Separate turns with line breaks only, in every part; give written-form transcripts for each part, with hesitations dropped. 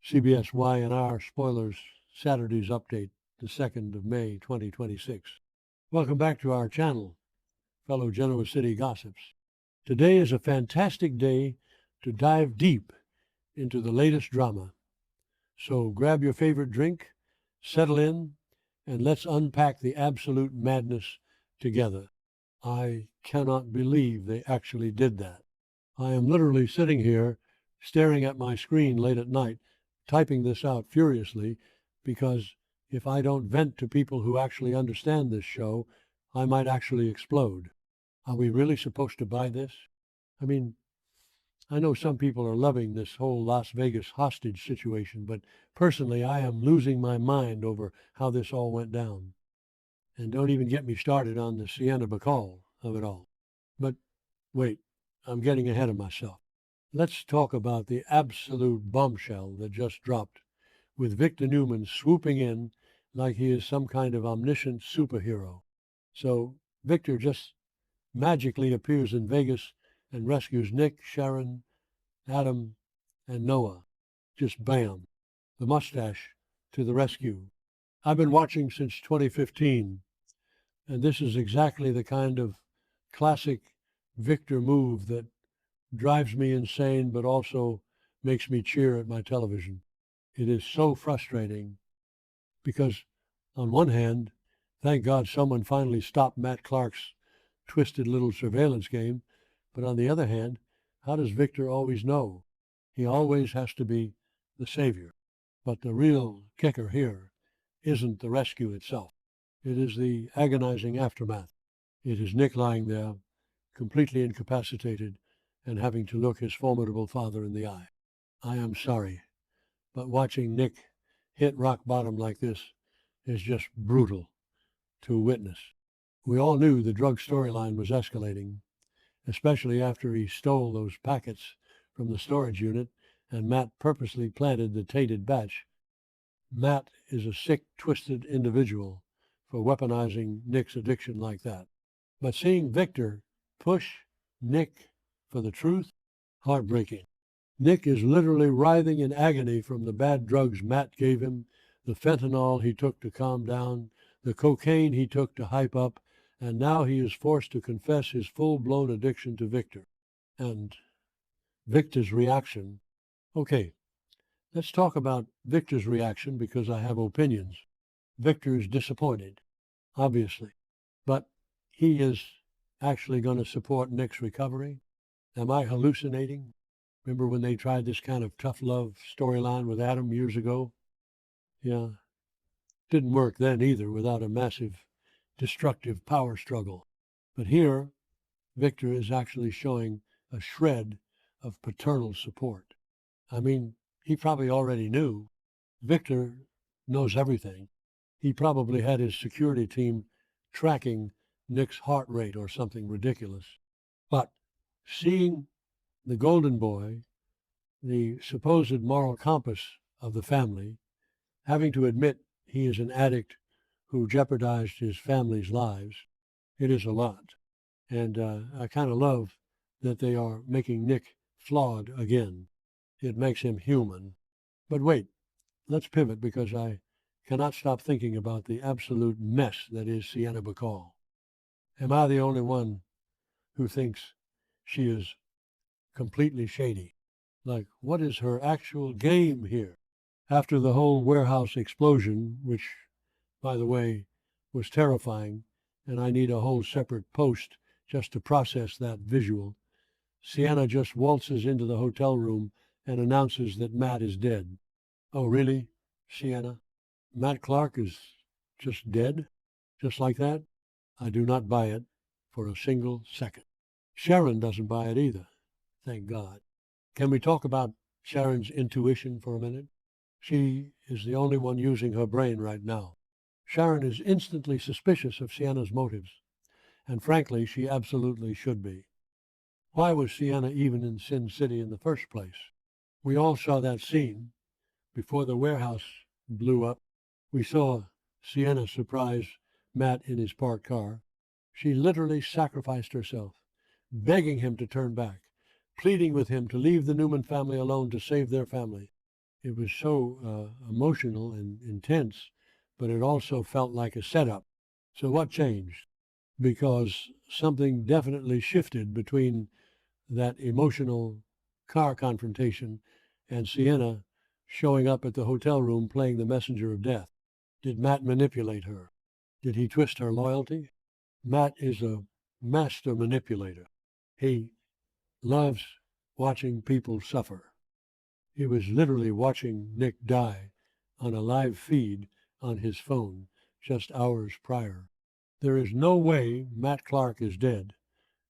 CBS Y&R Spoilers Saturday's Update, the 2nd of May, 2026. Welcome back to our channel, fellow Genoa City gossips. Today is a fantastic day to dive deep into the latest drama. So grab your favorite drink, settle in, and let's unpack the absolute madness together. I cannot believe they actually did that. I am literally sitting here staring at my screen late at night, typing this out furiously, because if I don't vent to people who actually understand this show, I might actually explode. Are we really supposed to buy this? I mean, I know some people are loving this whole Las Vegas hostage situation, but personally I am losing my mind over how this all went down. And don't even get me started on the Sienna Bacall of it all. But wait, I'm getting ahead of myself. Let's talk about the absolute bombshell that just dropped, with Victor Newman swooping in like he is some kind of omniscient superhero. So Victor just magically appears in Vegas and rescues Nick, Sharon, Adam, and Noah. Just bam, the mustache to the rescue. I've been watching since 2015, and this is exactly the kind of classic Victor move that drives me insane, but also makes me cheer at my television. It is so frustrating because, on one hand, thank God someone finally stopped Matt Clark's twisted little surveillance game, but on the other hand, how does Victor always know? He always has to be the savior. But the real kicker here isn't the rescue itself. It is the agonizing aftermath. It is Nick lying there, completely incapacitated, and having to look his formidable father in the eye. I am sorry, but watching Nick hit rock bottom like this is just brutal to witness. We all knew the drug storyline was escalating, especially after he stole those packets from the storage unit and Matt purposely planted the tainted batch. Matt is a sick, twisted individual for weaponizing Nick's addiction like that. But seeing Victor push Nick for the truth, heartbreaking. Nick is literally writhing in agony from the bad drugs Matt gave him, the fentanyl he took to calm down, the cocaine he took to hype up, and now he is forced to confess his full-blown addiction to Victor. And Victor's reaction. Okay, let's talk about Victor's reaction because I have opinions. Victor is disappointed, obviously, but he is actually going to support Nick's recovery. Am I hallucinating? Remember when they tried this kind of tough love storyline with Adam years ago? Yeah, didn't work then either without a massive destructive power struggle. But here, Victor is actually showing a shred of paternal support. I mean, he probably already knew. Victor knows everything. He probably had his security team tracking Nick's heart rate or something ridiculous. But seeing the golden boy, the supposed moral compass of the family, having to admit he is an addict who jeopardized his family's lives, it is a lot. And I kind of love that they are making Nick flawed again. It makes him human. But wait, let's pivot because I cannot stop thinking about the absolute mess that is Sienna Bacall. Am I the only one who thinks she is completely shady? Like, what is her actual game here? After the whole warehouse explosion, which, by the way, was terrifying, and I need a whole separate post just to process that visual, Sienna just waltzes into the hotel room and announces that Matt is dead. Oh, really, Sienna? Matt Clark is just dead? Just like that? I do not buy it for a single second. Sharon doesn't buy it either, thank God. Can we talk about Sharon's intuition for a minute? She is the only one using her brain right now. Sharon is instantly suspicious of Sienna's motives, and frankly, she absolutely should be. Why was Sienna even in Sin City in the first place? We all saw that scene before the warehouse blew up. We saw Sienna surprise Matt in his parked car. She literally sacrificed herself, begging him to turn back, pleading with him to leave the Newman family alone to save their family. It was so emotional and intense, but it also felt like a setup. So what changed? Because something definitely shifted between that emotional car confrontation and Sienna showing up at the hotel room playing the messenger of death. Did Matt manipulate her? Did he twist her loyalty? Matt is a master manipulator. He loves watching people suffer. He was literally watching Nick die on a live feed on his phone just hours prior. There is no way Matt Clark is dead,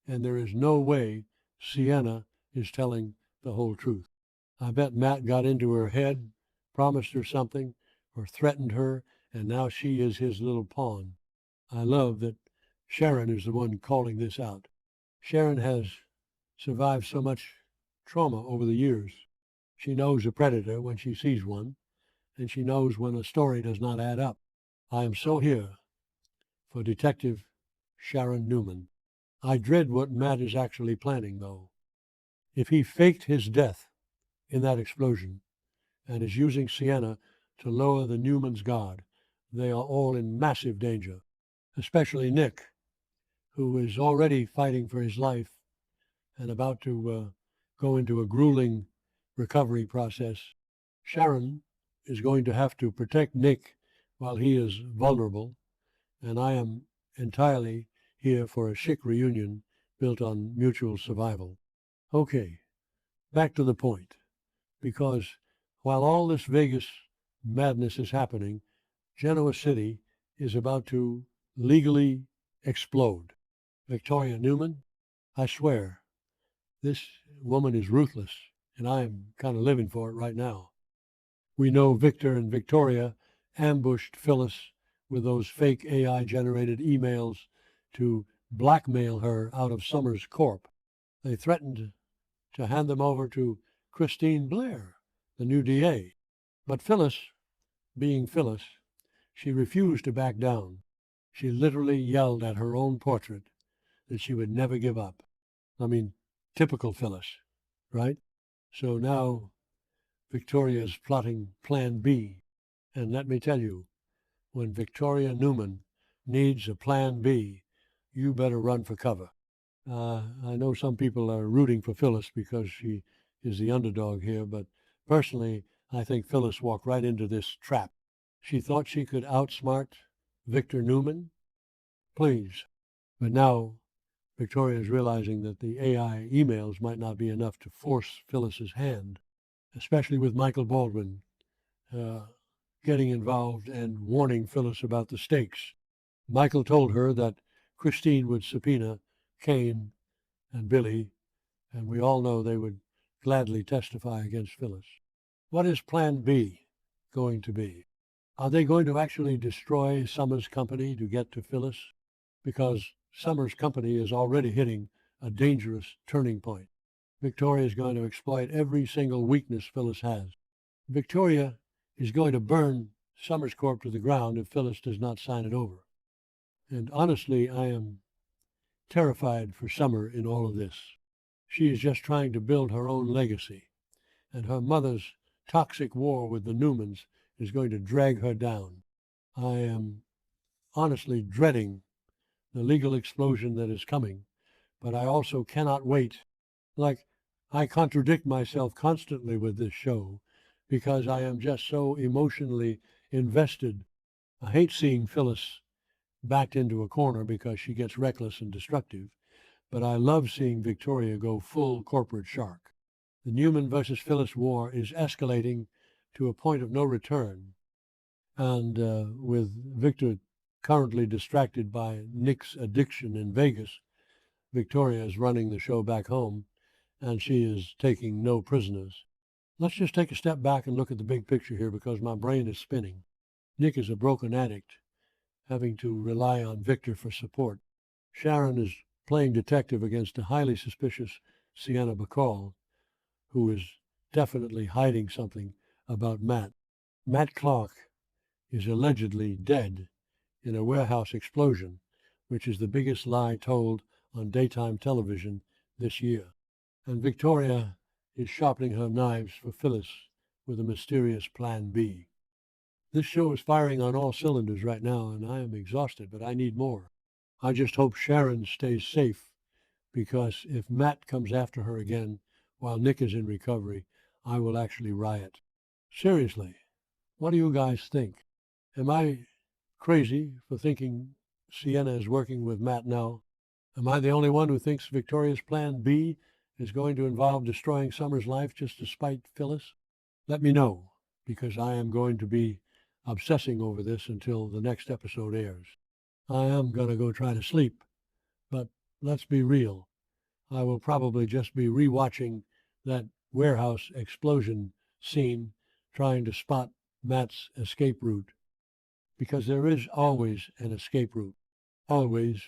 and there is no way Sienna is telling the whole truth. I bet Matt got into her head, promised her something, or threatened her, and now she is his little pawn. I love that Sharon is the one calling this out. Sharon has survived so much trauma over the years. She knows a predator when she sees one, and she knows when a story does not add up. I am so here for Detective Sharon Newman. I dread what Matt is actually planning, though. If he faked his death in that explosion and is using Sienna to lower the Newman's guard, they are all in massive danger, especially Nick, who is already fighting for his life and about to go into a grueling recovery process. Sharon is going to have to protect Nick while he is vulnerable, and I am entirely here for a chic reunion built on mutual survival. Okay, back to the point, because while all this Vegas madness is happening, Genoa City is about to legally explode. Victoria Newman, I swear, this woman is ruthless, and I am kind of living for it right now. We know Victor and Victoria ambushed Phyllis with those fake AI generated emails to blackmail her out of Summers Corp. They threatened to hand them over to Christine Blair, the new DA. But Phyllis, being Phyllis, she refused to back down. She literally yelled at her own portrait that she would never give up. I mean, typical Phyllis, right? So now Victoria is plotting Plan B. And let me tell you, when Victoria Newman needs a Plan B, you better run for cover. I know some people are rooting for Phyllis because she is the underdog here, but personally, I think Phyllis walked right into this trap. She thought she could outsmart Victor Newman? Please. But now Victoria is realizing that the AI emails might not be enough to force Phyllis's hand, especially with Michael Baldwin getting involved and warning Phyllis about the stakes. Michael told her that Christine would subpoena Kane and Billy, and we all know they would gladly testify against Phyllis. What is Plan B going to be? Are they going to actually destroy Summers' company to get to Phyllis? Because Summers' company is already hitting a dangerous turning point. Victoria is going to exploit every single weakness Phyllis has. Victoria is going to burn Summers Corp to the ground if Phyllis does not sign it over. And honestly, I am terrified for Summer in all of this. She is just trying to build her own legacy, and her mother's toxic war with the Newmans is going to drag her down. I am honestly dreading the legal explosion that is coming, but I also cannot wait. Like, I contradict myself constantly with this show because I am just so emotionally invested. I hate seeing Phyllis backed into a corner because she gets reckless and destructive, but I love seeing Victoria go full corporate shark. The Newman versus Phyllis war is escalating to a point of no return, and with Victor currently distracted by Nick's addiction in Vegas, Victoria is running the show back home, and she is taking no prisoners. Let's just take a step back and look at the big picture here because my brain is spinning. Nick is a broken addict, having to rely on Victor for support. Sharon is playing detective against a highly suspicious Sienna Bacall, who is definitely hiding something about Matt. Matt Clark is allegedly dead in a warehouse explosion, which is the biggest lie told on daytime television this year. And Victoria is sharpening her knives for Phyllis with a mysterious Plan B. This show is firing on all cylinders right now, and I am exhausted, but I need more. I just hope Sharon stays safe, because if Matt comes after her again while Nick is in recovery, I will actually riot. Seriously, what do you guys think? Am I crazy for thinking Sienna is working with Matt now? Am I the only one who thinks Victoria's Plan B is going to involve destroying Summer's life just to spite Phyllis? Let me know, because I am going to be obsessing over this until the next episode airs. I am going to go try to sleep, but let's be real. I will probably just be rewatching that warehouse explosion scene, trying to spot Matt's escape route, because there is always an escape route. Always.